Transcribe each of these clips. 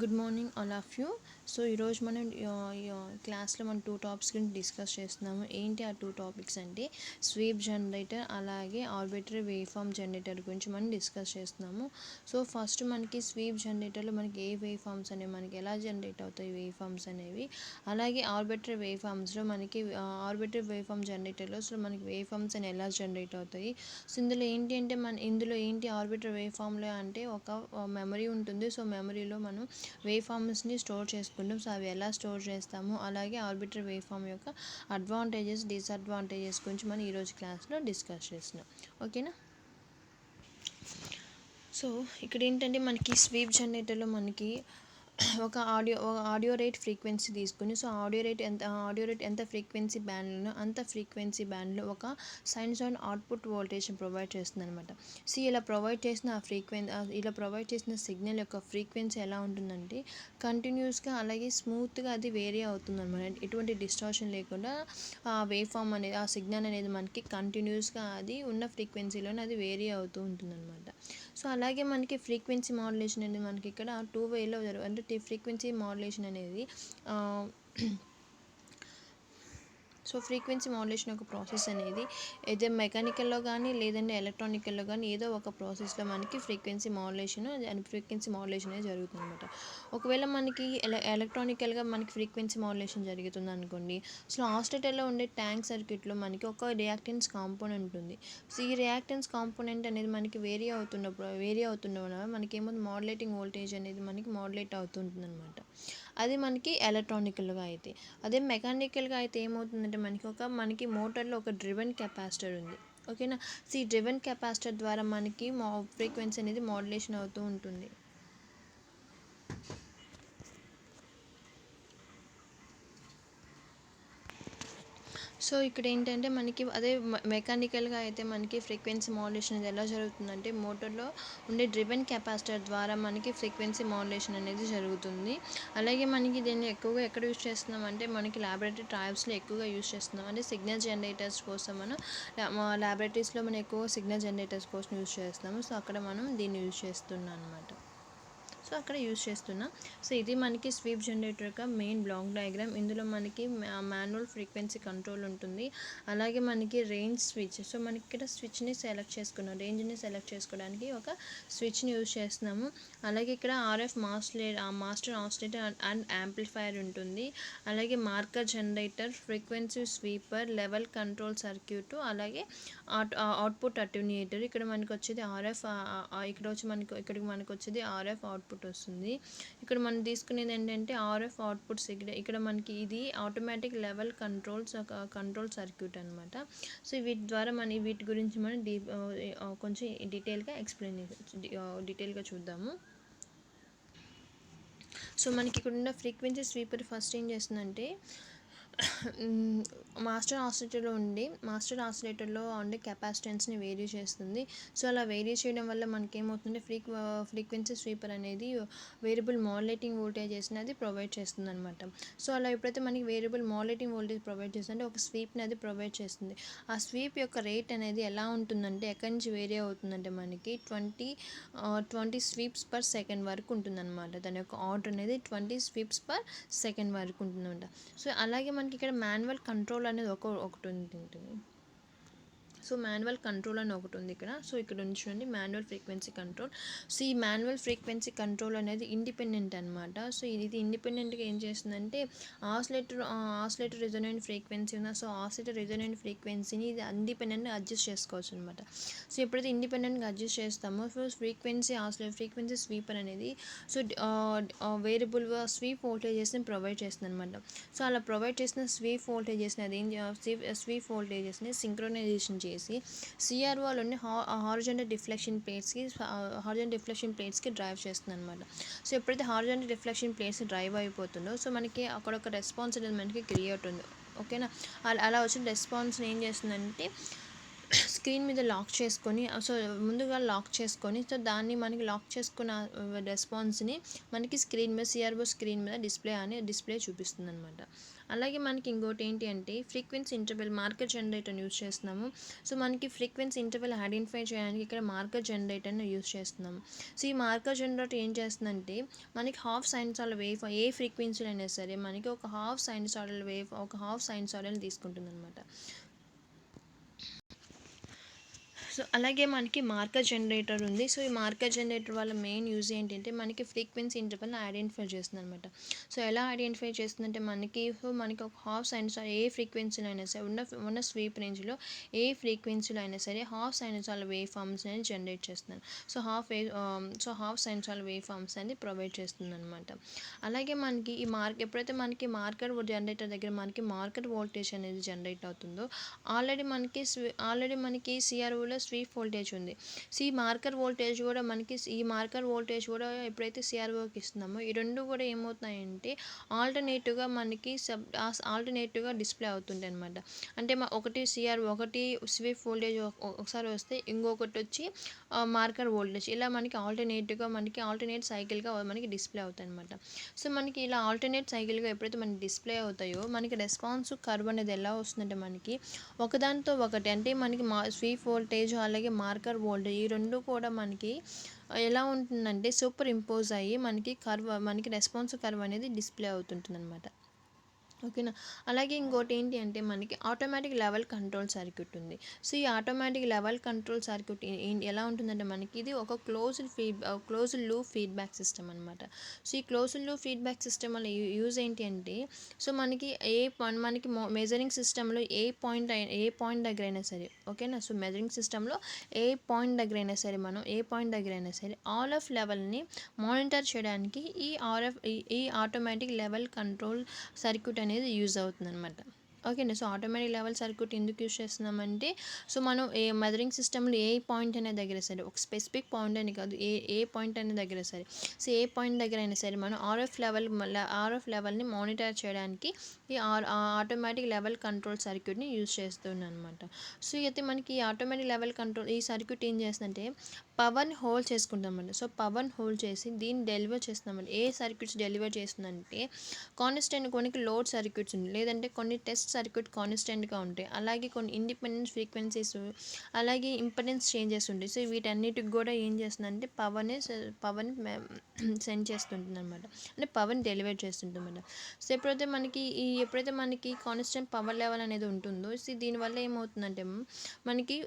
Good morning all of you. So ఈరోజు మనం క్లాస్లో మనం టూ టాపిక్స్ గురించి డిస్కస్ చేస్తున్నాము. ఏంటి ఆ టూ టాపిక్స్ అంటే స్వీప్ జనరేటర్ అలాగే ఆర్బిటరీ వేవ్ ఫామ్ జనరేటర్ గురించి మనం డిస్కస్ చేస్తున్నాము. సో ఫస్ట్ మనకి స్వీప్ జనరేటర్లో మనకి ఏ వేవ్ ఫామ్స్ అనేవి మనకి ఎలా జనరేట్ అవుతాయి వేవ్ ఫామ్స్ అనేవి, అలాగే ఆర్బిటరీ వేవ్ ఫామ్స్లో మనకి ఆర్బిటరీ వేవ్ ఫామ్ జనరేటర్లో సో మనకి వేవ్ ఫామ్స్ అనేవి ఎలా జనరేట్ అవుతాయి. సో ఇందులో ఏంటి ఆర్బిటరీ వేవ్ ఫామ్లో అంటే ఒక మెమరీ ఉంటుంది. సో మెమరీలో మనం వేవ్ ఫామ్స్ని స్టోర్ చేసుకుంటాం. సో అవి ఎలా స్టోర్ చేస్తాము, అలాగే ఆర్బిటరీ వేవ్ ఫామ్ యొక్క అడ్వాంటేజెస్ డిసడ్వాంటేజెస్ గురించి మనం ఈరోజు క్లాస్లో డిస్కస్ చేస్తున్నాం. ఓకేనా. సో ఇక్కడ ఏంటంటే మనకి స్వీప్ జనరేటర్లో మనకి ఒక ఆడియో రేట్ ఫ్రీక్వెన్సీ తీసుకుని, సో ఆడియో రేట్ ఎంత ఫ్రీక్వెన్సీ బ్యాండ్లో అంత ఫ్రీక్వెన్సీ బ్యాండ్లో ఒక సైన్ అవుట్పుట్ వోల్టేజ్ని ప్రొవైడ్ చేస్తుంది అనమాట. సో ఇలా ప్రొవైడ్ చేసిన సిగ్నల్ యొక్క ఫ్రీక్వెన్సీ ఎలా ఉంటుందంటే కంటిన్యూస్గా అలాగే స్మూత్గా అది వేరీ అవుతుంది అనమాట. ఎటువంటి డిస్టార్షన్ లేకుండా ఆ వేవ్ ఫామ్ అనేది ఆ సిగ్నల్ అనేది మనకి కంటిన్యూస్గా అది ఉన్న ఫ్రీక్వెన్సీలోనే అది వేరీ అవుతూ ఉంటుంది అనమాట. సో అలాగే మనకి ఫ్రీక్వెన్సీ మాడ్యులేషన్ అనేది మనకి ఇక్కడ టూ వేలో అంటే ఫ్రీక్వెన్సీ మాడ్యులేషన్ అనేది సో ఫ్రీక్వెన్సీ మాడ్యులేషన్ యొక్క ప్రాసెస్ అనేది ఏదో మెకానికల్లో కానీ లేదంటే ఎలక్ట్రానికల్లో కానీ ఏదో ఒక ప్రాసెస్లో మనకి ఫ్రీక్వెన్సీ మాడ్యులేషన్ అనేది జరుగుతుంది అనమాట. ఒకవేళ మనకి ఎలక్ట్రానికల్గా మనకి ఫ్రీక్వెన్సీ మాడ్యులేషన్ జరుగుతుంది అనుకోండి. సో ఆసిలేటర్లో ఉండే ట్యాంక్ సర్క్యూట్లో మనకి ఒక రియాక్టెన్స్ కాంపోనెంట్ ఉంటుంది. సో ఈ రియాక్టెన్స్ కాంపోనెంట్ అనేది మనకి వేరీ అవుతున్నప్పుడు మనకి ఏమో మాడ్యులేటింగ్ వోల్టేజ్ అనేది మనకి మాడ్యులేట్ అవుతుంటుంది అనమాట. అది మనకి ఎలక్ట్రానికల్గా అయితే. అదే మెకానికల్గా అయితే ఏమవుతుందంటే మనకి మోటార్లో ఒక డ్రివెన్ కెపాసిటర్ ఉంది. ఓకేనా. సో ఈ డ్రివెన్ కెపాసిటర్ ద్వారా మనకి ఫ్రీక్వెన్సీ అనేది మాడ్యులేషన్ అవుతూ ఉంటుంది. సో ఇక్కడ ఏంటంటే మనకి అదే మెకానికల్గా అయితే మనకి ఫ్రీక్వెన్సీ మాడ్యులేషన్ అనేది ఎలా జరుగుతుందంటే మోటార్లో ఉండే డ్రివెన్ కెపాసిటర్ ద్వారా మనకి ఫ్రీక్వెన్సీ మాడ్యులేషన్ అనేది జరుగుతుంది. అలాగే మనకి దీన్ని ఎక్కువగా ఎక్కడ యూజ్ చేస్తున్నాం అంటే మనకి ల్యాబొరేటరీ ట్రయల్స్లో ఎక్కువగా యూజ్ చేస్తున్నాం. అంటే సిగ్నల్ జనరేటర్స్ కోసం మనం ల్యాబొరేటరీస్లో మనం ఎక్కువ సిగ్నల్ జనరేటర్స్ కోసం యూజ్ చేస్తున్నాము. సో అక్కడ మనం దీన్ని యూజ్ చేస్తున్నాం అనమాట. సో ఇది మనకి స్వీప్ జనరేటర్ యొక్క మెయిన్ బ్లాక్ డయాగ్రామ్. ఇందులో మనకి మాన్యువల్ ఫ్రీక్వెన్సీ కంట్రోల్ ఉంటుంది. అలాగే మనకి రేంజ్ స్విచ్. సో మనకి ఇక్కడ రేంజ్ని సెలెక్ట్ చేసుకోవడానికి ఒక స్విచ్ని యూజ్ చేస్తున్నాము. అలాగే ఇక్కడ RF master oscillator and amplifier ఉంటుంది. అలాగే marker generator, frequency sweeper, level control circuit, అలాగే అవుట్పుట్ అటెన్యూయేటర్. ఇక్కడ మనకి వచ్చేది ఆర్ఎఫ్ ఇక్కడికి మనకు వచ్చేది ఆర్ఎఫ్ అవుట్పుట్ వస్తుంది. ఇక్కడ మనం తీసుకునేది ఏంటంటే ఆర్ఎఫ్ అవుట్పుట్ సిగ్నల్. ఇక్కడ మనకి ఇది ఆటోమేటిక్ లెవెల్ కంట్రోల్ సర్క్యూట్ అనమాట. సో వీటి గురించి మనం కొంచెం డీటెయిల్గా చూద్దాము. సో మనకి ఇక్కడ ఉన్న ఫ్రీక్వెన్సీ స్వీపర్ ఫస్ట్ ఏం చేస్తుందంటే మాస్టర్ ఆసిలేటర్లో ఉండే కెపాసిటెన్స్ని వేరీ చేస్తుంది. సో అలా వేరీ చేయడం వల్ల మనకి ఏమవుతుందంటే ఫ్రీక్వెన్సీ స్వీపర్ అనేది వేరియబుల్ మాడ్యులేటింగ్ వోల్టేజెస్ అనేది ప్రొవైడ్ చేస్తుంది అనమాట. సో అలా ఎప్పుడైతే మనకి వేరియబుల్ మాడ్యులేటింగ్ వోల్టేజ్ ప్రొవైడ్ చేస్తుందంటే ఒక స్వీప్ని అది ప్రొవైడ్ చేస్తుంది. ఆ స్వీప్ యొక్క రేట్ అనేది ఎలా ఉంటుందంటే ఎక్కడి నుంచి వేరీ అవుతుందంటే మనకి 20 స్వీప్స్ పర్ సెకండ్ వరకు ఉంటుందన్నమాట. దాని యొక్క ఆర్డర్ అనేది 20 స్వీప్స్ పర్ సెకండ్ వరకు ఉంటుందన్నమాట. సో అలాగే మనకి ఇక్కడ మాన్యువల్ కంట్రోల్ అనేది ఒకటి ఉంటుంది. సో మాన్యువల్ కంట్రోల్ అని ఒకటి ఉంది ఇక్కడ. సో ఇక్కడ చూడండి మాన్యువల్ ఫ్రీక్వెన్సీ కంట్రోల్. సో ఈ మాన్యువల్ ఫ్రీక్వెన్సీ కంట్రోల్ అనేది ఇండిపెండెంట్ అనమాట. సో ఇది ఇండిపెండెంట్గా ఏం చేస్తుందంటే ఆసిలేటర్ రెజొనెంట్ ఫ్రీక్వెన్సీ ఉందా, సో ఆసిలేటర్ రెజొనెంట్ ఫ్రీక్వెన్సీని ఇది ఇండిపెండెంట్గా అడ్జస్ట్ చేసుకోవచ్చు అనమాట. సో ఎప్పుడైతే ఇండిపెండెంట్గా అడ్జస్ట్ చేస్తామో సో ఫ్రీక్వెన్సీ స్వీపర్ అనేది సో వేరియబుల్గా స్వీప్ వోల్టేజెస్ని ప్రొవైడ్ చేస్తుంది అనమాట. సో అలా ప్రొవైడ్ చేసిన స్వీప్ వోల్టేజెస్ని సింక్రోనైజేషన్ చేసి సిఆర్ఓలోని హారిజాంటల్ డిఫ్లెక్షన్ ప్లేట్స్కి డ్రైవ్ చేస్తుంది అనమాట. సో ఎప్పుడైతే హారిజాంటల్ డిఫ్లెక్షన్ ప్లేట్స్ డ్రైవ్ అయిపోతుందో సో మనకి అక్కడ ఒక రెస్పాన్స్ అనేది మనకి క్రియేట్ ఉంది. ఓకేనా. అలా వచ్చిన రెస్పాన్స్ని ఏం చేస్తుందంటే స్క్రీన్ మీద లాక్ చేసుకొని సో ముందుగా లాక్ చేసుకొని సో దాన్ని మనకి లాక్ చేసుకున్న రెస్పాన్స్ని మనకి స్క్రీన్ మీద సిఆర్ఓ స్క్రీన్ మీద డిస్ప్లే చూపిస్తుంది అనమాట. అలాగే మనకి ఇంకోటి ఏంటి అంటే ఫ్రీక్వెన్సీ ఇంటర్వెల్ మార్కర్ జనరేటర్ని యూస్ చేస్తున్నాము. సో మనకి ఫ్రీక్వెన్సీ ఇంటర్వెల్ ఐడెంటిఫై చేయడానికి ఇక్కడ మార్కర్ జనరేటర్ని యూస్ చేస్తున్నాము. సో ఈ మార్కర్ జనరేటర్ ఏం చేస్తుందంటే మనకి హాఫ్ సైనసాయిడల్ వేవ్ ఏ ఫ్రీక్వెన్సీలో అయినా సరే మనకి ఒక హాఫ్ సైనసాయిడల్ తీసుకుంటుంది అనమాట. సో అలాగే మనకి మార్కర్ జనరేటర్ ఉంది. సో ఈ మార్కర్ జనరేటర్ వల్ల మెయిన్ యూజ్ ఏంటంటే మనకి ఫ్రీక్వెన్సీ ఇంటర్వెల్ని ఐడెంటిఫై చేస్తుంది అనమాట. సో ఎలా ఐడెంటిఫై చేస్తుందంటే మనకి ఒక హాఫ్ సైనసాయిడ్ ఏ ఫ్రీక్వెన్సీలో అయినా సరే ఉన్న స్వీప్ రేంజ్లో ఏ ఫ్రీక్వెన్సీలో అయినా సరే హాఫ్ సైనసాయిడల్ వేవ్ ఫార్మ్స్ అనేది జనరేట్ చేస్తున్నాను. So half sinusoidal wave forms అనేది ప్రొవైడ్ చేస్తుంది అనమాట. అలాగే మనకి ఎప్పుడైతే మనకి మార్కర్ జనరేటర్ దగ్గర మనకి మార్కర్ వోల్టేజ్ అనేది జనరేట్ అవుతుందో ఆల్రెడీ మనకి సిఆర్ఓలో స్వీప్ వోల్టేజ్ ఉంది. సో ఈ మార్కర్ వోల్టేజ్ కూడా ఎప్పుడైతే సిఆర్ఓకి ఇస్తున్నామో ఈ రెండు కూడా ఏమవుతున్నాయంటే ఆల్టర్నేటివ్గా డిస్ప్లే అవుతుంటాయి అనమాట. అంటే ఒకటి స్వీప్ వోల్టేజ్ ఒకసారి వస్తే ఇంకొకటి వచ్చి మార్కర్ వోల్టేజ్ ఇలా మనకి ఆల్టర్నేట్ సైకిల్గా మనకి డిస్ప్లే అవుతాయి అనమాట. సో మనకి ఇలా ఆల్టర్నేట్ సైకిల్గా ఎప్పుడైతే మనకి డిస్ప్లే అవుతాయో మనకి రెస్పాన్స్ కర్వ్ అనేది ఎలా వస్తుందంటే మనకి ఒకదానితో ఒకటి అంటే మనకి స్వీప్ వోల్టేజ్ అలాగే మార్కర్ వోల్టేజ్ ఈ రెండు కూడా మనకి ఎలా ఉంటుందంటే సూపర్ ఇంపోజ్ అయ్యి మనకి రెస్పాన్స్ కర్వ్ అనేది డిస్ప్లే అవుతుంటుంది అనమాట. ఓకేనా. అలాగే ఇంకోటి ఏంటి అంటే మనకి ఆటోమేటిక్ లెవెల్ కంట్రోల్ సర్క్యూట్ ఉంది. సో ఈ ఆటోమేటిక్ లెవెల్ కంట్రోల్ సర్క్యూట్ ఎలా ఉంటుందంటే మనకి ఇది ఒక క్లోజ్డ్ లూప్ ఫీడ్బ్యాక్ సిస్టమ్ అనమాట. సో ఈ క్లోజ్డ్ లూప్ ఫీడ్బ్యాక్ సిస్టమ్ వల్ల యూజ్ ఏంటి అంటే సో మనకి మెజరింగ్ సిస్టంలో ఏ పాయింట్ దగ్గర అయినా సరే ఓకేనా. సో మెజరింగ్ సిస్టంలో ఏ పాయింట్ దగ్గర అయినా సరే ఆర్ఎఫ్ లెవెల్ని మానిటర్ చేయడానికి ఈ ఆటోమేటిక్ లెవెల్ కంట్రోల్ సర్క్యూట్ అనేది యూజ్ అవుతుంది అనమాట. ఓకేనా. సో ఆటోమేటిక్ లెవెల్ సర్క్యూట్ ఎందుకు యూజ్ చేస్తున్నామంటే సో మనం మెజరింగ్ సిస్టంలో ఏ పాయింట్ అనే దగ్గర సరే ఒక స్పెసిఫిక్ పాయింట్ అని కాదు ఏ పాయింట్ అనే దగ్గర సరే సో ఏ పాయింట్ దగ్గర అయినా సరే మనం ఆర్ఎఫ్ లెవెల్ని మానిటర్ చేయడానికి ఈ ఆటోమేటిక్ లెవెల్ కంట్రోల్ సర్క్యూట్ని యూజ్ చేస్తున్నాం అనమాట. సో అయితే మనకి ఈ ఆటోమేటిక్ లెవెల్ కంట్రోల్ ఈ సర్క్యూట్ ఏం చేస్తుందంటే పవర్ని హోల్డ్ చేసుకుంటామండి. సో పవర్ని హోల్డ్ చేసి దీన్ని డెలివర్ చేస్తున్నామండి. ఏ సర్క్యూట్స్ డెలివర్ చేస్తుందంటే కొన్ని లోడ్ సర్క్యూట్స్ ఉంది, లేదంటే కొన్ని టెస్ట్ సర్క్యూట్ కాన్స్టెంట్గా ఉంటాయి, అలాగే కొన్ని ఇండిపెండెంట్ ఫ్రీక్వెన్సీస్ అలాగే ఇంపెడెన్స్ చేంజెస్ ఉంటాయి. సో వీటన్నిటికి కూడా ఏం చేస్తుందంటే పవర్ని సెండ్ చేస్తుంటుంది అనమాట, అంటే పవర్ని డెలివర్ చేస్తుంటుంది అనమాట. సో ఎప్పుడైతే మనకి కాన్స్టెంట్ పవర్ లెవెల్ అనేది ఉంటుందో సో దీనివల్ల ఏమవుతుందంటే మనకి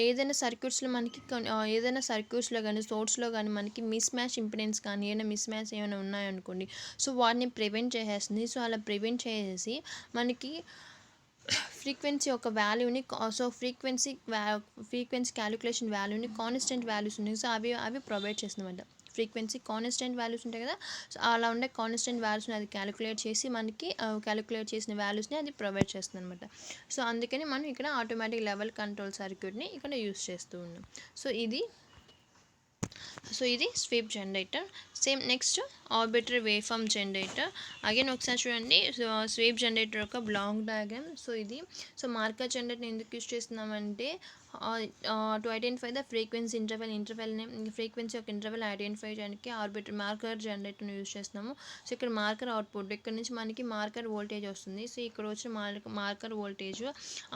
ఏదైనా సర్క్యూట్స్లో కానీ సోర్స్లో కానీ మనకి మిస్ మ్యాచ్ ఇంపెడెన్స్ కానీ ఏమైనా ఉన్నాయనుకోండి సో వాటిని ప్రివెంట్ చేసేస్తుంది. సో అలా ప్రివెంట్ చేసేసి మనకి ఫ్రీక్వెన్సీ ఒక వాల్యూని ఫ్రీక్వెన్సీ క్యాలిక్యులేషన్ వాల్యూని కాన్స్టెంట్ వాల్యూస్ ఉన్నాయి సో అవి ప్రొవైడ్ చేస్తుందన్నమాట. ఫ్రీక్వెన్సీ కాన్స్టెంట్ వాల్యూస్ ఉంటాయి కదా, సో అలా ఉండే కాన్స్టెంట్ వాల్యూస్ని అది క్యాలిక్యులేట్ చేసి మనకి క్యాలిక్యులేట్ చేసిన వాల్యూస్ని అది ప్రొవైడ్ చేస్తుంది అనమాట. సో అందుకని మనం ఇక్కడ ఆటోమేటిక్ లెవెల్ కంట్రోల్ సర్క్యూట్ని ఇక్కడ యూస్ చేస్తూ ఉన్నాం. సో ఇది sweep generator. Same next arbitrary wave form generator. Again ఒకసారి చూడండి స్వీప్ జనరేటర్ యొక్క block diagram. So marker generator ఎందుకు యూస్ చేస్తున్నామంటే to identify the frequency frequency యొక్క ఇంటర్వెల్ ఐడెంటిఫై చేయడానికి మార్కర్ జనరేటర్ని యూస్ చేస్తున్నాము. సో ఇక్కడ మార్కర్ అవుట్పుట్ ఇక్కడ నుంచి మనకి మార్కర్ వోల్టేజ్ వస్తుంది. సో ఇక్కడ వచ్చిన మార్కర్ వోల్టేజ్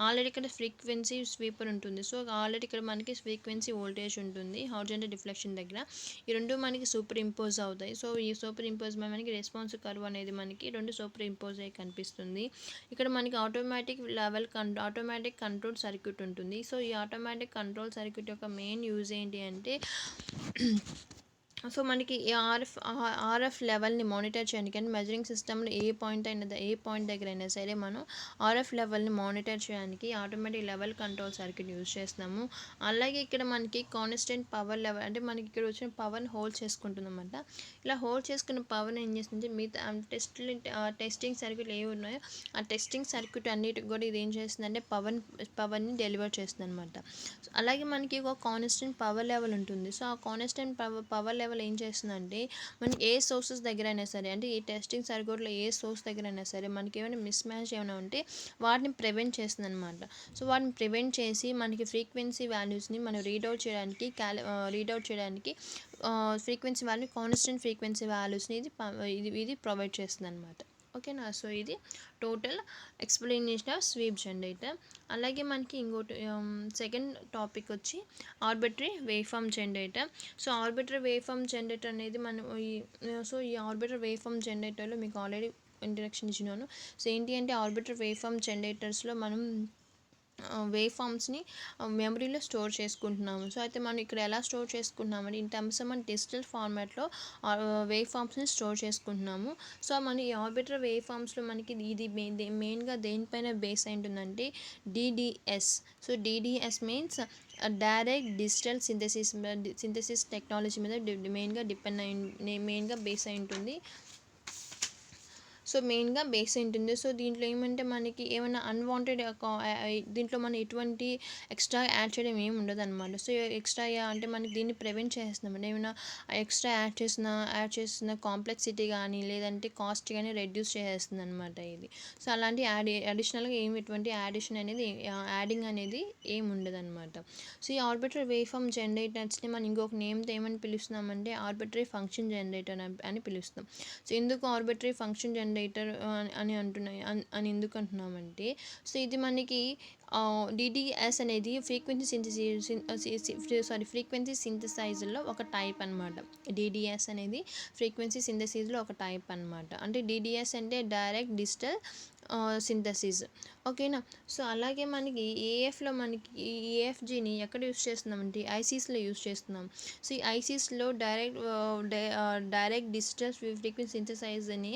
ఆల్రెడీ ఇక్కడ ఫ్రీక్వెన్సీ స్వీపర్ ఉంటుంది. సో ఆల్రెడీ ఇక్కడ మనకి ఫ్రీక్వెన్సీ వోల్టేజ్ ఉంటుంది హారిజాంటల్ డిఫ్లెక్షన్ దగ్గర. ఈ రెండు మనకి సూపర్ ఇంపోజ్ అవుతాయి. సో ఈ సూపర్ ఇంపోజ్ మనకి రెస్పాన్స్ కర్వ్ అనేది మనకి రెండు సూపర్ ఇంపోజ్ అయ్యి కనిపిస్తుంది. ఇక్కడ మనకి ఆటోమేటిక్ కంట్రోల్ సర్క్యూట్ ఉంటుంది. సో ఈ ఆటోమేటిక్ కంట్రోల్ సర్క్యూట్ యొక్క మెయిన్ యూజ్ ఏంటి అంటే సో మనకి ఆర్ఎఫ్ లెవెల్ని మానిటర్ చేయడానికి అంటే మెజరింగ్ సిస్టమ్లో ఏ పాయింట్ దగ్గర అయినా సరే మనం ఆర్ఎఫ్ లెవెల్ని మానిటర్ చేయడానికి automatic level control circuit use చేస్తున్నాము. అలాగే ఇక్కడ మనకి కాన్స్టెంట్ పవర్ లెవెల్ అంటే మనకి ఇక్కడ వచ్చిన పవర్ని హోల్డ్ చేసుకుంటుంది అనమాట. ఇలా హోల్డ్ చేసుకున్న పవర్ని ఏం చేస్తుంది మిగతా టెస్టింగ్ సర్క్యూట్ ఏవి ఉన్నాయో ఆ టెస్టింగ్ సర్క్యూట్ అన్నిటికి కూడా ఇది ఏం చేస్తుందంటే పవర్ని డెలివర్ చేస్తుంది అనమాట. అలాగే మనకి ఒక కాన్స్టెంట్ పవర్ లెవెల్ ఉంటుంది. సో ఆ కాన్స్టెంట్ పవర్ లెవెల్ ఏం చేస్తుందంటే మనకి ఏ సోర్సెస్ దగ్గర అయినా సరే, అంటే ఈ టెస్టింగ్ సర్క్యూట్లో ఏ సోర్స్ దగ్గర అయినా సరే మనకి ఏమైనా మిస్ మ్యాచ్ ఏమైనా ఉంటే వాటిని ప్రివెంట్ చేస్తుంది అనమాట. సో వాటిని ప్రివెంట్ చేసి మనకి ఫ్రీక్వెన్సీ వాల్యూస్ని మనం రీడౌట్ చేయడానికి ఫ్రీక్వెన్సీ వాల్యూ కాన్స్టెంట్ ఫ్రీక్వెన్సీ వాల్యూస్ని ఇది ప్రొవైడ్ చేస్తుంది అనమాట. ఓకేనా. సో ఇది total explanation of sweep generator. అలాగే మనకి ఇంకోటి సెకండ్ టాపిక్ వచ్చి arbitrary wave form generator. So arbitrary wave form generator అనేది మనం ఈ ఆర్బిటరీ వేవ్ ఫామ్ జనరేటర్లో మీకు ఆల్రెడీ ఇంట్రడక్షన్ ఇచ్చినాను. సో ఏంటి అంటే ఆర్బిటరీ వేవ్ ఫామ్ జనరేటర్స్లో మనం వేవ్ ఫామ్స్ని మెమరీలో స్టోర్ చేసుకుంటున్నాము. సో అయితే మనం ఇక్కడ ఎలా స్టోర్ చేసుకుంటున్నామంటే ఇన్ టర్మ్స్ ఆఫ్ మన డిజిటల్ ఫార్మాట్లో వేవ్ ఫామ్స్ని స్టోర్ చేసుకుంటున్నాము. సో మన ఈ ఆర్బిటరీ వేవ్ ఫామ్స్లో మనకి ఇది మెయిన్గా దేనిపైన బేస్ అయి ఉంటుందంటే DDS. So DDS means direct digital synthesis technology మీద మెయిన్గా బేస్ అయి ఉంటుంది. సో మెయిన్గా బేస్ ఉంటుంది. సో దీంట్లో ఏమంటే మనకి ఏమైనా అన్వాంటెడ్ దీంట్లో మనం ఎటువంటి ఎక్స్ట్రా యాడ్ చేయడం ఏమి ఉండదు అనమాట. సో ఎక్స్ట్రా అంటే మనకి దీన్ని ప్రివెంట్ చేస్తున్నాం. ఏమైనా ఎక్స్ట్రా యాడ్ చేసిన కాంప్లెక్సిటీ కానీ లేదంటే కాస్ట్ కానీ రెడ్యూస్ చేసేస్తుంది అనమాట ఇది. సో అలాంటి అడిషనల్గా ఎటువంటి యాడింగ్ అనేది ఏమి ఉండదు అనమాట. సో ఈ ఆర్బిటరీ వేవ్ ఫామ్ జనరేటర్స్ని మనం ఇంకొక నేమ్తో ఏమని పిలుస్తున్నామంటే ఆర్బిటరీ ఫంక్షన్ జనరేటర్ అని పిలుస్తాం. సో ఎందుకు ఆర్బిటరీ ఫంక్షన్ జనరేటర్ అని ఎందుకు అంటున్నామంటే సో ఇది మనకి డిడిఎస్ అనేది ఫ్రీక్వెన్సీ సింథసైజర్లో ఒక టైప్ అనమాట. డిడిఎస్ అనేది ఫ్రీక్వెన్సీ సింథసిస్లో ఒక టైప్ అనమాట. అంటే డిడిఎస్ అంటే డైరెక్ట్ డిజిటల్ సింథసిస్. ఓకేనా. సో అలాగే మనకి ఏఎఫ్లో మనకి ఏఎఫ్జిని ఎక్కడ యూస్ చేస్తున్నామంటే ఐసీస్లో యూస్ చేస్తున్నాం. సో ఈ ఐసీస్లో డైరెక్ట్ డిజిటల్ ఫ్రీక్వెన్సీ సింథసైజర్ని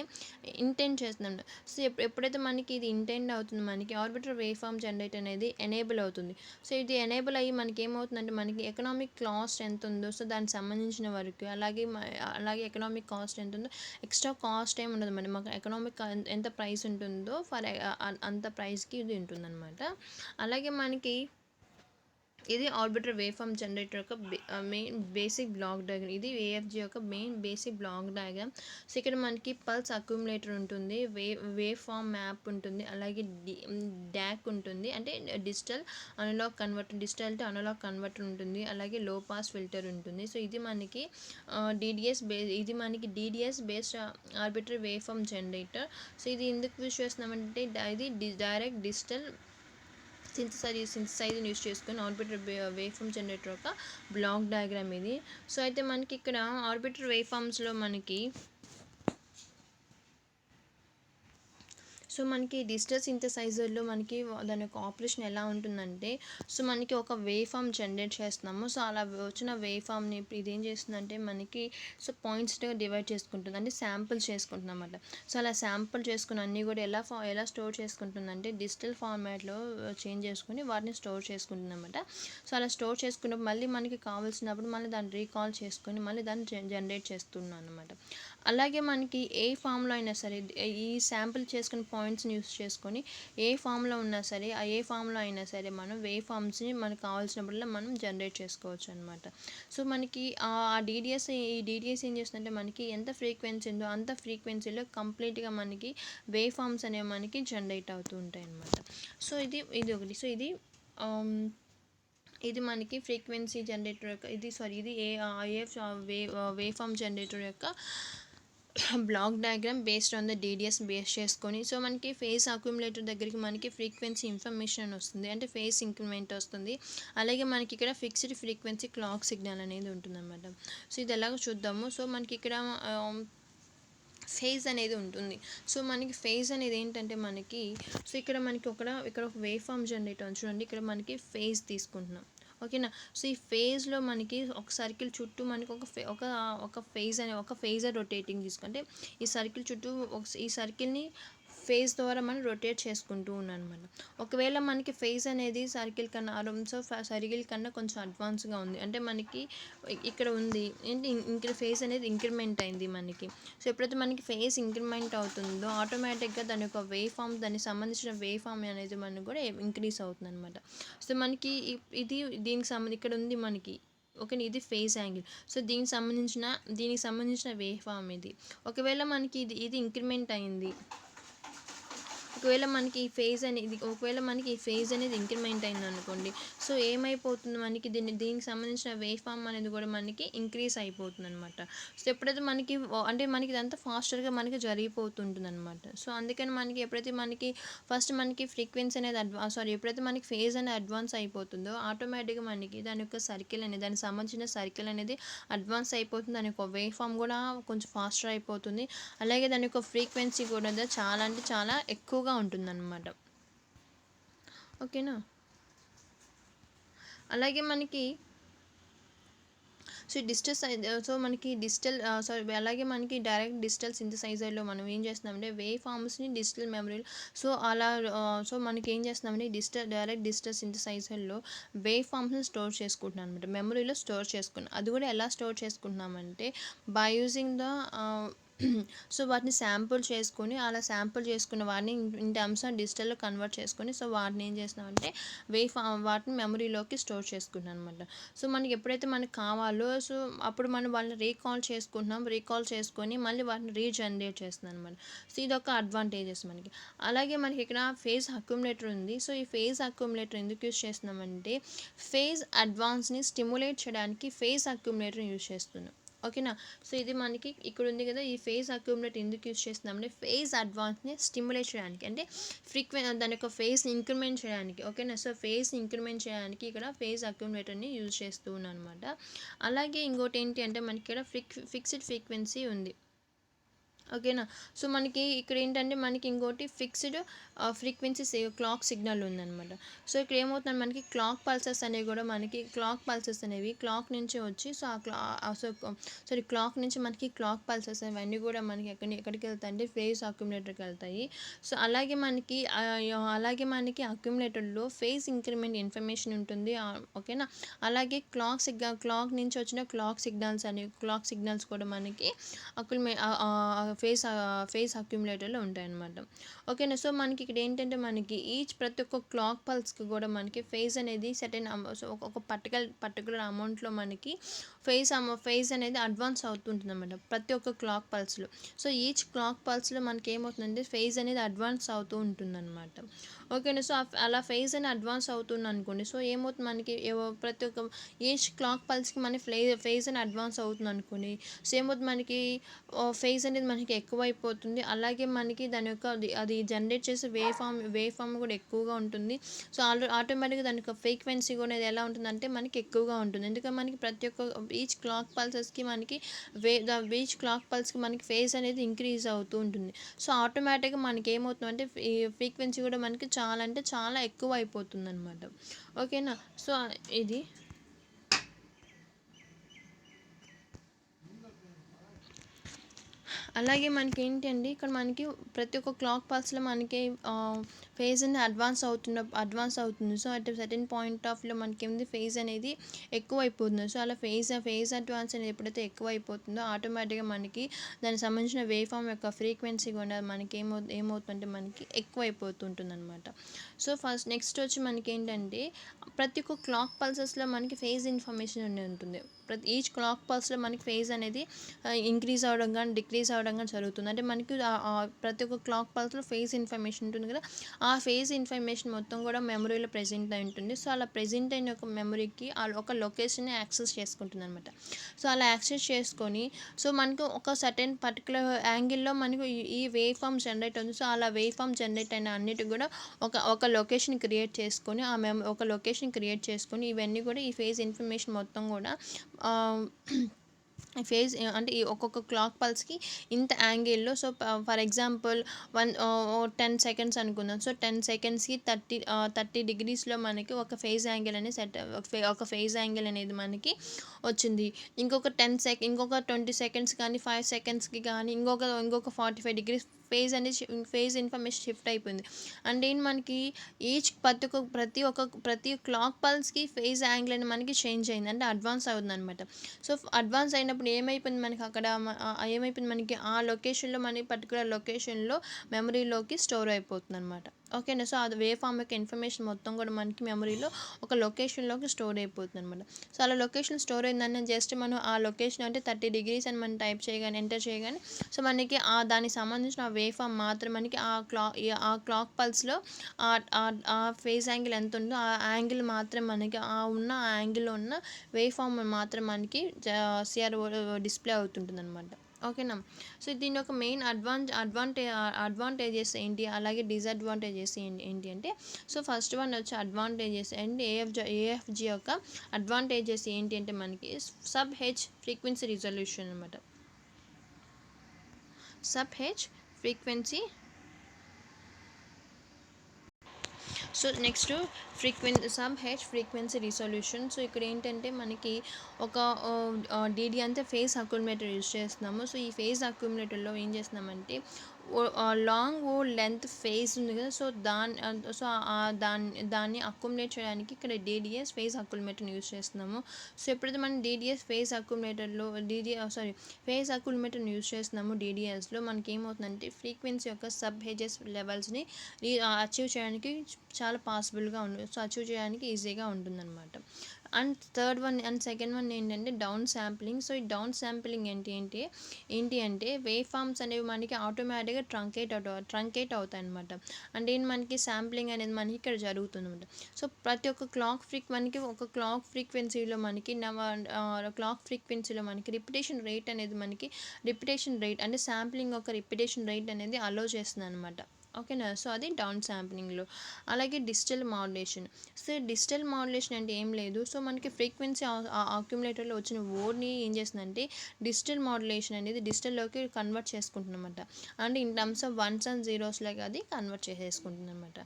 ఇంటెండ్ చేస్తున్నాం. సో ఎప్పుడైతే మనకి ఇది ఇంటెండ్ అవుతుంది మనకి ఆర్బిటరీ వేవ్ ఫామ్ జనరేటర్ అనేది ఎనేబుల్ అవుతుంది. సో ఇది ఎనేబుల్ అయ్యి మనకి ఏమవుతుందంటే మనకి ఎకనామిక్ కాస్ట్ ఎంత ఉందో సో దానికి సంబంధించిన వరకు అలాగే ఎకనామిక్ కాస్ట్ ఎంత ఉందో ఎక్స్ట్రా కాస్ట్ ఏమి ఉండదు. మరి మాకు ఎకనామిక్ ఎంత ప్రైస్ ఉంటుందో అంత ప్రైస్కి ఇది ఉంటుందన్నమాట. అలాగే మనకి ఇది ఆర్బిటరీ వేవ్ ఫామ్ జనరేటర్ యొక్క మెయిన్ బేసిక్ బ్లాక్ డయాగ్రామ్. ఇది ఏఎఫ్జి యొక్క main basic black diagram. So ఇక్కడ మనకి పల్స్ అక్యుములేటర్ ఉంటుంది, వేవ్ ఫామ్ మ్యాప్ ఉంటుంది, అలాగే డాక్ ఉంటుంది అంటే డిజిటల్ టు అనలాగ్ కన్వర్టర్ ఉంటుంది, అలాగే లో పాస్ ఫిల్టర్ ఉంటుంది. సో ఇది మనకి DDS based arbitrary wave form generator. So ఇది ఎందుకు యూస్ చేస్తున్నామంటే ఇది డైరెక్ట్ డిజిటల్ సింథసైజర్ని యూస్ చేసుకొని ఆర్బిటరీ వేవ్ ఫామ్ జనరేటర్ యొక్క బ్లాక్ డయాగ్రామ్ ఇది. సో అయితే మనకి ఇక్కడ ఆర్బిటరీ వేవ్ ఫామ్స్లో మనకి డిజిటల్ సింథసైజర్లో మనకి దాని యొక్క ఆపరేషన్ ఎలా ఉంటుందంటే సో మనకి ఒక వేవ్ ఫామ్ జనరేట్ చేస్తున్నాము. సో అలా వచ్చిన వేవ్ ఫామ్ని ఇది ఏం చేస్తుందంటే మనకి సో పాయింట్స్గా డివైడ్ చేసుకుంటుంది, అంటే శాంపుల్ చేసుకుంటుంది అన్నమాట. సో అలా శాంపుల్ చేసుకుని అన్నీ కూడా ఎలా స్టోర్ చేసుకుంటుందంటే డిజిటల్ ఫార్మాట్లో చేంజ్ చేసుకుని వాటిని స్టోర్ చేసుకుంటుంది అన్నమాట. సో అలా స్టోర్ చేసుకున్నప్పుడు మళ్ళీ మనకి కావాల్సినప్పుడు మళ్ళీ దాన్ని రీకాల్ చేసుకొని మళ్ళీ దాన్ని జనరేట్ చేస్తున్నాం అన్నమాట. అలాగే మనకి ఏ ఫామ్లో అయినా సరే ఈ శాంపుల్ చేసుకున్న పాయింట్స్ని యూస్ చేసుకొని ఏ ఫామ్లో ఉన్నా సరే ఏ ఫామ్లో అయినా సరే మనం వేవ్ ఫామ్స్ని మనకు కావాల్సినప్పుడల్లా మనం జనరేట్ చేసుకోవచ్చు అనమాట. సో మనకి ఈ డిడిఎస్ ఏం చేస్తుందంటే మనకి ఎంత ఫ్రీక్వెన్సీ ఉందో అంత ఫ్రీక్వెన్సీలో కంప్లీట్గా మనకి వేవ్ ఫామ్స్ అనేవి మనకి జనరేట్ అవుతూ ఉంటాయి అన్నమాట. సో ఇది ఒకటి. సో ఇది మనకి ఫ్రీక్వెన్సీ జనరేటర్ యొక్క ఇది ఏఎఫ్ వేవ్ ఫామ్ జనరేటర్ యొక్క block diagram based on the DDS base చేసుకొని. సో మనకి ఫేజ్ అక్యుములేటర్ దగ్గరికి మనకి ఫ్రీక్వెన్సీ ఇన్ఫర్మేషన్ వస్తుంది, అంటే ఫేజ్ ఇంక్రిమెంట్ వస్తుంది. అలాగే మనకి ఇక్కడ ఫిక్స్డ్ ఫ్రీక్వెన్సీ క్లాక్ సిగ్నల్ అనేది ఉంటుందన్నమాట. సో ఇది ఎలాగో చూద్దాము. సో మనకి ఇక్కడ ఫేజ్ అనేది ఉంటుంది. సో మనకి ఫేజ్ అనేది ఏంటంటే మనకి సో ఇక్కడ ఒక వేవ్ ఫామ్ జనరేటర్ ఉంది చూడండి. ఇక్కడ మనకి ఫేజ్ తీసుకుంటున్నాం. ఓకేనా. సో ఈ ఫేజ్లో మనకి ఒక సర్కిల్ చుట్టూ మనకి ఒక ఫేజర్ రొటేటింగ్ తీసుకుంటే ఈ సర్కిల్ చుట్టూ ఈ సర్కిల్ని ఫేజ్ ద్వారా మనం రొటేట్ చేసుకుంటూ ఉన్నాం అనమాట. ఒకవేళ మనకి ఫేజ్ అనేది సర్కిల్ కన్నా కొంచెం అడ్వాన్స్గా ఉంది అంటే మనకి ఇక్కడ ఉంది ఏంటి ఇక్కడ ఫేజ్ అనేది ఇంక్రిమెంట్ అయింది మనకి. సో ఎప్పుడైతే మనకి ఫేజ్ ఇంక్రిమెంట్ అవుతుందో ఆటోమేటిక్గా దాని యొక్క వేవ్ ఫామ్ దానికి సంబంధించిన వేవ్ ఫామ్ అనేది మనకు కూడా ఇంక్రీజ్ అవుతుంది అనమాట. సో మనకి దీనికి ఇక్కడ ఉంది మనకి ఓకేనా, ఇది ఫేజ్ యాంగిల్. సో దీనికి సంబంధించిన వేవ్ ఫామ్ ఇది. ఒకవేళ మనకి ఇది ఇంక్రిమెంట్ అయింది, ఒకవేళ మనకి ఈ ఫేజ్ అనేది ఇంక్రిమెంట్ అయిందనుకోండి, సో ఏమైపోతుంది మనకి దీనికి సంబంధించిన వేవ్ ఫామ్ అనేది కూడా మనకి ఇంక్రీజ్ అయిపోతుంది అనమాట. సో ఎప్పుడైతే మనకి అంటే మనకి ఇదంతా ఫాస్టర్గా మనకి జరిగిపోతుంటుంది అనమాట. సో అందుకని మనకి ఎప్పుడైతే మనకి ఫస్ట్ మనకి ఫ్రీక్వెన్సీ అనేది ఎప్పుడైతే మనకి ఫేజ్ అనేది అడ్వాన్స్ అయిపోతుందో ఆటోమేటిక్గా మనకి దాని యొక్క సర్కిల్ అనేది, దానికి సంబంధించిన సర్కిల్ అనేది అడ్వాన్స్ అయిపోతుంది. దాని యొక్క వేవ్ ఫామ్ కూడా కొంచెం ఫాస్టర్ అయిపోతుంది. అలాగే దాని యొక్క ఫ్రీక్వెన్సీ కూడా చాలా అంటే చాలా ఎక్కువగా ఉంటుందన్నమాట. ఓకేనా. అలాగే మనకి అలాగే మనకి డైరెక్ట్ డిజిటల్ సింథసైజర్లో మనం ఏం చేస్తున్నామంటే వేవ్ ఫామ్స్ని డిజిటల్ మెమరీలో మనకి ఏం చేస్తున్నామంటే డైరెక్ట్ డిజిటల్ సింథసైజర్లో వేవ్ ఫామ్స్ని స్టోర్ చేసుకుంటున్నాం అనమాట. మెమరీలో స్టోర్ చేసుకున్నాం. అది కూడా ఎలా స్టోర్ చేసుకుంటున్నామంటే బై యూజింగ్ ద సో వాటిని శాంపుల్ చేసుకున్న వాటిని ఇన్ టర్మ్స్ ఆఫ్ డిజిటల్లో కన్వర్ట్ చేసుకొని, సో వాటిని ఏం చేస్తున్నామంటే వాటిని మెమరీలోకి స్టోర్ చేసుకుంటున్నాం అనమాట. సో మనకి ఎప్పుడైతే మనకు కావాలో సో అప్పుడు మనం వాళ్ళని రీకాల్ చేసుకొని మళ్ళీ వాటిని రీజనరేట్ చేస్తున్నాం అనమాట. సో ఇదొక అడ్వాంటేజెస్ మనకి. అలాగే మనకి ఇక్కడ ఫేజ్ అక్యుములేటర్ ఉంది. సో ఈ ఫేజ్ అక్యుములేటర్ ఎందుకు యూజ్ చేస్తున్నామంటే ఫేజ్ అడ్వాన్స్ని స్టిమ్యులేట్ చేయడానికి ఫేజ్ అక్యుములేటర్ని యూజ్ చేస్తున్నాం. ఓకేనా. సో ఇది మనకి ఇక్కడ ఉంది కదా, ఈ ఫేజ్ అక్యుములేటర్ ఎందుకు యూజ్ చేస్తున్నామంటే ఫేజ్ అడ్వాన్స్ని స్టిమ్యులేట్ చేయడానికి, అంటే దాని యొక్క ఫేజ్ని ఇంక్రిమెంట్ చేయడానికి. ఓకేనా. సో ఫేజ్ని ఇంక్రిమెంట్ చేయడానికి ఇక్కడ ఫేజ్ అక్యుములేటర్ని యూజ్ చేస్తూ ఉన్నాను అనమాట. అలాగే ఇంకోటి ఏంటి అంటే మనకి ఇక్కడ ఫిక్స్డ్ ఫ్రీక్వెన్సీ ఉంది. ఓకేనా. సో మనకి ఇక్కడ ఏంటంటే మనకి ఇంకోటి ఫిక్స్డ్ ఫ్రీక్వెన్సీ క్లాక్ సిగ్నల్ ఉందన్నమాట. సో ఇక్కడ ఏమవుతుంది మనకి క్లాక్ పల్సెస్ అనేవి క్లాక్ నుంచి వచ్చి క్లాక్ నుంచి మనకి క్లాక్ పల్సెస్ అవన్నీ కూడా మనకి ఎక్కడికి వెళ్తాయి అంటే ఫేజ్ అక్యుములేటర్కి వెళ్తాయి. సో అలాగే మనకి అక్యుములేటర్లో ఫేజ్ ఇంక్రిమెంట్ ఇన్ఫర్మేషన్ ఉంటుంది. ఓకేనా. అలాగే క్లాక్ నుంచి వచ్చిన క్లాక్ సిగ్నల్స్ కూడా మనకి ఫేజ్ అక్యుములేటర్లో ఉంటాయన్నమాట. ఓకేనా. సో మనకి ఇక్కడ ఏంటంటే మనకి ప్రతి ఒక్క క్లాక్ పల్స్కి కూడా మనకి ఫేజ్ అనేది ఒక పర్టికులర్ అమౌంట్లో మనకి ఫేజ్ అనేది అడ్వాన్స్ అవుతుంటుంది అనమాట ప్రతి ఒక్క క్లాక్ పల్స్లో. సో ఈచ్ క్లాక్ పల్స్లో మనకి ఏమవుతుందంటే ఫేజ్ అనేది అడ్వాన్స్ అవుతూ ఉంటుందన్నమాట. ఓకేనా. సో అలా ఫేజ్ అనేది అడ్వాన్స్ అవుతుంది అనుకోండి. సో ఏమవుతుంది మనకి ప్రతి ఒక్క ఈచ్ క్లాక్ పల్స్కి మన ఫేజ్ అనేది అడ్వాన్స్ అవుతుంది అనుకోండి. సో ఏమవుతుంది మనకి ఫేజ్ అనేది మనకి ఎక్కువైపోతుంది. అలాగే మనకి దాని యొక్క అది జనరేట్ చేసే వేవ్ ఫామ్ కూడా ఎక్కువగా ఉంటుంది. సో ఆటోమేటిక్గా దాని యొక్క ఫ్రీక్వెన్సీ కూడా ఎలా ఉంటుందంటే మనకి ఎక్కువగా ఉంటుంది. ఎందుకంటే మనకి ప్రతి ఒక్క ఈచ్ క్లాక్ పల్సెస్కి మనకి ఫేజ్ అనేది ఇంక్రీజ్ అవుతూ ఉంటుంది. సో ఆటోమేటిక్గా మనకి ఏమవుతుందంటే ఈ ఫ్రీక్వెన్సీ కూడా మనకి చాలా అంటే చాలా ఎక్కువ అయిపోతుంది అనమాట. ఓకేనా. సో ఇది అలాగే మనకి ఏంటంటే ఇక్కడ మనకి ప్రతి ఒక్క క్లాక్ పల్స్లో మనకి ఫేజ్ అనేది అడ్వాన్స్ అవుతుంది. సో అట్ సర్టెన్ పాయింట్ ఆఫ్లో మనకి ఏంది ఫేజ్ అనేది ఎక్కువ అయిపోతుంది. సో అలా ఫేజ్ అడ్వాన్స్ అనేది ఎప్పుడైతే ఎక్కువ అయిపోతుందో ఆటోమేటిక్గా మనకి దానికి సంబంధించిన వేవ్ ఫామ్ యొక్క ఫ్రీక్వెన్సీ కూడా మనకి ఏమవుతుందంటే మనకి ఎక్కువ అయిపోతుంటుంది అనమాట. సో నెక్స్ట్ వచ్చి మనకి ఏంటంటే ప్రతి ఒక్క క్లాక్ పల్సెస్లో మనకి ఫేజ్ ఇన్ఫర్మేషన్ అనేది ఉంటుంది. ఈచ్ క్లాక్ పల్స్లో మనకి ఫేజ్ అనేది ఇంక్రీజ్ అవ్వడం కానీ డిక్రీజ్ అవ్వడం కానీ జరుగుతుంది. అంటే మనకి ప్రతి ఒక్క క్లాక్ పల్స్లో ఫేజ్ ఇన్ఫర్మేషన్ ఉంటుంది కదా, ఆ ఫేజ్ ఇన్ఫర్మేషన్ మొత్తం కూడా మెమరీలో ప్రెజెంట్ అయి ఉంటుంది. సో అలా ప్రెజెంట్ అయిన ఒక మెమరీకి ఒక లొకేషన్ని యాక్సెస్ చేసుకుంటుంది అనమాట. సో అలా యాక్సెస్ చేసుకొని సో మనకు ఒక సర్టెన్ పర్టికులర్ యాంగిల్లో మనకు ఈ వేవ్ ఫామ్ జనరేట్ అవుతుంది. సో అలా వేవ్ ఫామ్ జనరేట్ అయిన అన్నిటికి కూడా ఒక లొకేషన్ క్రియేట్ చేసుకొని ఇవన్నీ కూడా ఈ ఫేజ్ ఇన్ఫర్మేషన్ మొత్తం కూడా ఫేజ్ అంటే ఈ ఒక్కొక్క క్లాక్ పల్స్కి ఇంత యాంగిల్లో. సో ఫర్ ఎగ్జాంపుల్ 10 సెకండ్స్ అనుకుందాం. సో 10 సెకండ్స్కి 30 డిగ్రీస్లో మనకి ఒక ఫేజ్ యాంగిల్ అనేది మనకి వచ్చింది. ఇంకొక 20 సెకండ్స్ కానీ 5 సెకండ్స్కి కానీ ఇంకొక 45 డిగ్రీస్ ఫేజ్ ఇన్ఫర్మేషన్ షిఫ్ట్ అయిపోయింది. అంటే మనకి ప్రతి క్లాక్ పల్స్కి ఫేజ్ యాంగిల్ అనేది మనకి చేంజ్ అయింది, అంటే అడ్వాన్స్ అవుతుంది అనమాట. సో అడ్వాన్స్ అయినప్పుడు ఏమైపోయింది మనకి ఆ లొకేషన్లో పర్టికులర్ లొకేషన్లో మెమరీలోకి స్టోర్ అయిపోతుంది అనమాట. ఓకేనా. సో అది వేవ్ ఫామ్ యొక్క ఇన్ఫర్మేషన్ మొత్తం కూడా మనకి మెమరీలో ఒక లొకేషన్లోకి స్టోర్ అయిపోతుంది అనమాట. సో అలా లొకేషన్ స్టోర్ అయిందని జస్ట్ మనం ఆ లొకేషన్ అంటే 30 డిగ్రీస్ అని మనం టైప్ చేయగానే ఎంటర్ చేయగానే సో మనకి దానికి సంబంధించిన ఆ వేవ్ ఫామ్ మాత్రం మనకి ఆ క్లాక్ పల్స్లో ఆ ఫేస్ యాంగిల్ ఎంత ఉందో ఆ యాంగిల్ మాత్రం మనకి ఆ యాంగిల్లో ఉన్న వేవ్ ఫామ్ మాత్రం మనకి సిఆర్ఓ డిస్ప్లే అవుతుంటుంది అనమాట. ఓకేనా. సో దీని యొక్క మెయిన్ అడ్వాంటేజెస్ ఏంటి, అలాగే డిసడ్వాంటేజెస్ ఏంటి అంటే, సో ఫస్ట్ వన్ వచ్చి అడ్వాంటేజెస్ అండ్ ఏఎఫ్జి యొక్క అడ్వాంటేజెస్ ఏంటి అంటే మనకి సబ్ హెచ్ ఫ్రీక్వెన్సీ రిజల్యూషన్ అనమాట. Sub H frequency. So next sub H frequency resolution. So ఇక్కడ ఏంటంటే మనకి ఒక డీడీ అంతే ఫేస్ అక్యుములేటర్ యూజ్ చేస్తున్నాము. సో ఈ ఫేస్ అక్యుములేటర్లో ఏం చేస్తున్నామంటే లాంగ్ లెంత్ ఫేస్ ఉంది కదా, సో దాన్ని అక్యుములేట్ చేయడానికి ఇక్కడ డీడీఎస్ ఫేస్ అక్యుములేటర్ని యూజ్ చేస్తున్నాము. సో ఎప్పుడైతే మనం డీడీఎస్ ఫేస్ అక్యుములేటర్ని యూజ్ చేస్తున్నాము డీడీఎస్లో మనకి ఏమవుతుందంటే ఫ్రీక్వెన్సీ యొక్క సబ్ హెచెస్ లెవెల్స్ని అచీవ్ చేయడానికి చాలా పాసిబుల్గా ఉంటుంది. సో అచీవ్ చేయడానికి ఈజీగా ఉంటుందన్నమాట. అండ్ సెకండ్ వన్ ఏంటంటే డౌన్ శాంప్లింగ్. సో ఈ డౌన్ శాంప్లింగ్ ఏంటి అంటే వేవ్ ఫామ్స్ అనేవి మనకి ఆటోమేటిక్గా ట్రంకేట్ అవుతాయి అనమాట. అంటే మనకి శాంప్లింగ్ అనేది మనకి ఇక్కడ జరుగుతుంది అనమాట. సో ప్రతి ఒక్క మనకి ఒక క్లాక్ ఫ్రీక్వెన్సీలో మనకి రిపిటేషన్ రేట్ అంటే శాంప్లింగ్ ఒక రిపిటేషన్ రేట్ అనేది అలో చేస్తుంది అనమాట. ఓకేనా. సో అది డౌన్ శాంప్లింగ్లో. అలాగే digital modulation. So digital modulation అంటే ఏం లేదు, సో మనకి ఫ్రీక్వెన్సీ అక్యుములేటర్లో వచ్చిన వర్డ్ని ఏం చేస్తుందంటే డిజిటల్ మాడ్యులేషన్ అనేది డిజిటల్లోకి కన్వర్ట్ చేసుకుంటుందన్నమాట. And in terms of ones and జీరోస్లోకి అది కన్వర్ట్ చేసేసుకుంటుంది అనమాట.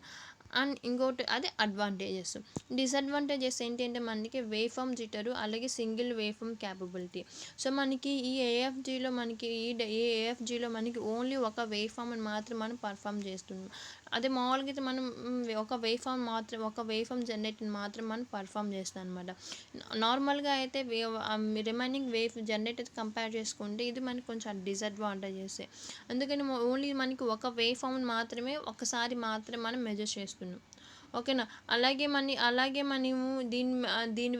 అండ్ ఇంకోటి అది అడ్వాంటేజెస్. డిసడ్వాంటేజెస్ ఏంటి అంటే మనకి వేవ్ ఫామ్ జిటరు, అలాగే single wave form capability. So మనకి ఈ ఏఎఫ్జిలో మనకి ఓన్లీ ఒక వేవ్ ఫామ్ని మాత్రం మనం పర్ఫామ్ చేస్తున్నాం. అదే మామూలుగా అయితే మనం ఒక వేవ్ ఫామ్ జనరేటర్ మాత్రం మనం పర్ఫామ్ చేస్తాం అనమాట. నార్మల్గా అయితే రిమైనింగ్ వేవ్ జనరేటర్ కంపేర్ చేసుకుంటే ఇది మనకి కొంచెం డిసడ్వాంటేజెస్. అందుకని ఓన్లీ మనకి ఒక వేవ్ ఫామ్ మాత్రమే ఒకసారి మాత్రమే మనం మెజర్ చేస్తున్నాం. ఓకేనా. అలాగే మనము దీని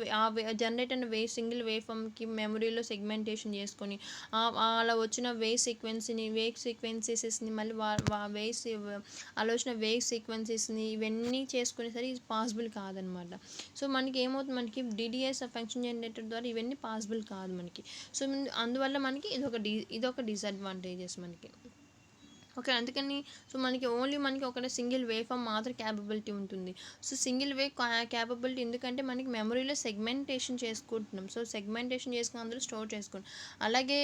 జనరేట్ అయిన సింగిల్ వేవ్ ఫామ్కి మెమరీలో సెగ్మెంటేషన్ చేసుకొని అలా వచ్చిన వేవ్ సీక్వెన్సెస్ని మళ్ళీ అలా వచ్చిన వేవ్ సీక్వెన్సెస్ని ఇవన్నీ చేసుకునేసరికి ఇది పాసిబుల్ కాదనమాట. సో మనకి ఏమవుతుంది, మనకి డిడిఎస్ ఫంక్షన్ జనరేటర్ ద్వారా ఇవన్నీ పాసిబుల్ కాదు మనకి. సో అందువల్ల మనకి ఇదొక డిసడ్వాంటేజెస్ మనకి. ఓకే. అందుకని సో మనకి ఒకటే సింగిల్ వేవ్ ఫామ్ మాత్రం క్యాపబిలిటీ ఉంటుంది. సో సింగిల్ వేవ్ క్యాపబిలిటీ ఎందుకంటే మనకి మెమరీలో సెగ్మెంటేషన్ చేసుకుంటున్నాం. సో సెగ్మెంటేషన్ చేసుకుని అందులో స్టోర్ చేసుకుంటాం. అలాగే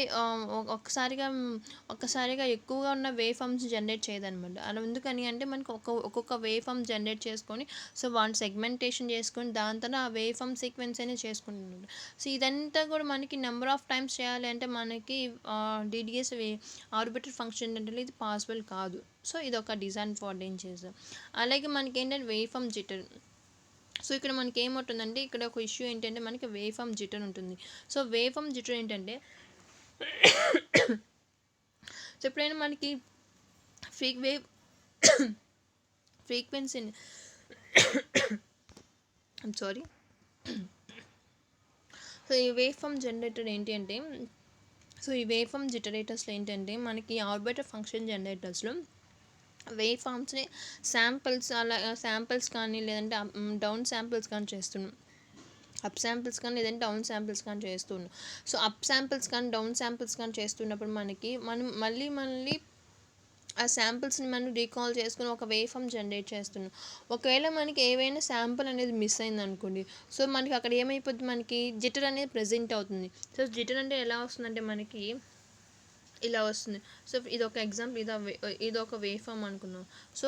ఒక్కసారిగా ఎక్కువగా ఉన్న వేవ్ ఫామ్స్ జనరేట్ చేయదనమాట. అలా ఎందుకని అంటే మనకి ఒక్కొక్క వేవ్ ఫామ్ జనరేట్ చేసుకొని సో సెగ్మెంటేషన్ చేసుకొని దాని తర్వాత ఆ వేవ్ ఫామ్ సీక్వెన్స్ అనేది చేసుకుంటున్నాడు. సో ఇదంతా కూడా మనకి నెంబర్ ఆఫ్ టైమ్స్ చేయాలి అంటే మనకి డిడిఎస్ ఆర్బిటర్ ఫంక్షన్ అంటే ఇది పాసిబుల్ కాదు. సో ఇది ఒక డిసడ్వాంటేజెస్. అలాగే మనకి ఏంటంటే వేవ్ ఫామ్ జిటర్. సో ఇక్కడ మనకి ఏముంటుందంటే ఇక్కడ ఒక ఇష్యూ ఏంటంటే మనకి వేవ్ ఫామ్ జిటర్ ఉంటుంది. సో వేవ్ ఫామ్ జిటర్ ఏంటంటే సో ఎప్పుడైనా మనకి ఫ్రీక్వెన్సీని సారీ సో ఈ వేవ్ ఫామ్ జనరేటర్ ఏంటి అంటే సో ఈ వేవ్ ఫామ్ జనరేటర్స్లో ఏంటంటే మనకి ఆర్బిటర్ ఫంక్షన్ జనరేటర్స్లో వేవ్ ఫామ్స్ని శాంపిల్స్ కానీ లేదంటే డౌన్ శాంపిల్స్ కానీ చేస్తున్నాం. అప్ శాంపిల్స్ కానీ లేదంటే డౌన్ శాంపిల్స్ కానీ చేస్తున్నాం. సో అప్ శాంపిల్స్ కానీ డౌన్ శాంపిల్స్ కానీ చేస్తున్నప్పుడు మనం మళ్ళీ ఆ శాంపిల్స్ని మనం రీకాల్ చేసుకుని ఒక వేవ్ ఫామ్ జనరేట్ చేస్తున్నాం. ఒకవేళ మనకి ఏవైనా శాంపుల్ అనేది మిస్ అయింది అనుకోండి, సో మనకి అక్కడ ఏమైపోద్ది, మనకి జిటర్ అనేది ప్రెజెంట్ అవుతుంది. సో జిటర్ అంటే ఎలా వస్తుందంటే మనకి ఇలా వస్తుంది. సో ఇది ఒక ఎగ్జాంపుల్, ఇది ఒక వేవ్ ఫామ్ అనుకున్నాం. సో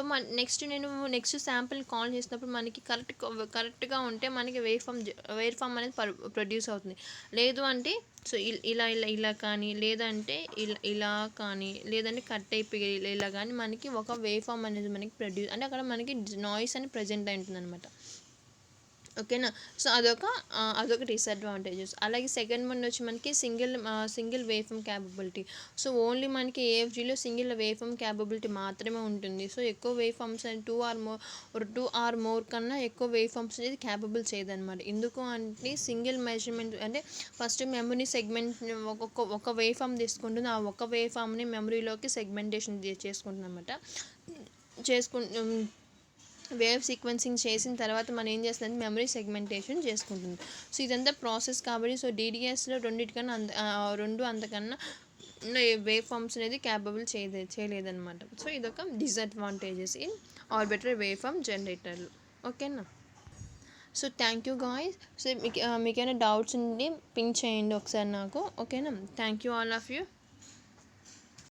నెక్స్ట్ శాంపిల్ కాల్ చేసినప్పుడు మనకి కరెక్ట్గా ఉంటే మనకి వేవ్ ఫామ్ అనేది ప్రొడ్యూస్ అవుతుంది. లేదు అంటే సో ఇలా కానీ లేదంటే ఇలా కానీ లేదంటే కట్ అయిపోయి ఇలా కానీ మనకి ఒక వేవ్ ఫామ్ అనేది మనకి ప్రొడ్యూస్ అంటే అక్కడ మనకి నాయిస్ అని ప్రజెంట్ అయి ఉంటుంది అనమాట. ఓకేనా. సో అదొక డిసడ్వాంటేజెస్. అలాగే సెకండ్ వన్ వచ్చి మనకి single wave form capability. So only మనకి ఏఎఫ్జీలో సింగిల్ వేవ్ ఫామ్ క్యాపబిలిటీ మాత్రమే ఉంటుంది. సో ఎక్కువ wave forms and 2 or more కన్నా ఎక్కువ వేవ్ ఫామ్స్ అనేది క్యాపబుల్ చేయదన్నమాట. ఎందుకు అంటే సింగిల్ మెజర్మెంట్ అంటే ఫస్ట్ మెమరీ సెగ్మెంట్ ఒక వేవ్ ఫామ్ తీసుకుంటుంది. ఆ ఒక వేవ్ ఫామ్ని మెమరీలోకి సెగ్మెంటేషన్ చేసుకుంటుంది అనమాట. చేసుకు వేవ్ సీక్వెన్సింగ్ చేసిన తర్వాత మనం ఏం చేస్తుంది, మెమరీ సెగ్మెంటేషన్ చేసుకుంటుంది. సో ఇదంతా ప్రాసెస్ కాబట్టి సో డీడీఎస్లో రెండు అంతకన్నా వేవ్ ఫామ్స్ అనేది క్యాపబుల్ చేయలేదన్నమాట. సో ఇదొక disadvantages in arbitrary wave form జనరేటర్లు. ఓకేనా. So thank you guys. So మీకేమైనా డౌట్స్ ఉంటే పింక్ చేయండి ఒకసారి నాకు. ఓకేనా. Thank you all of you.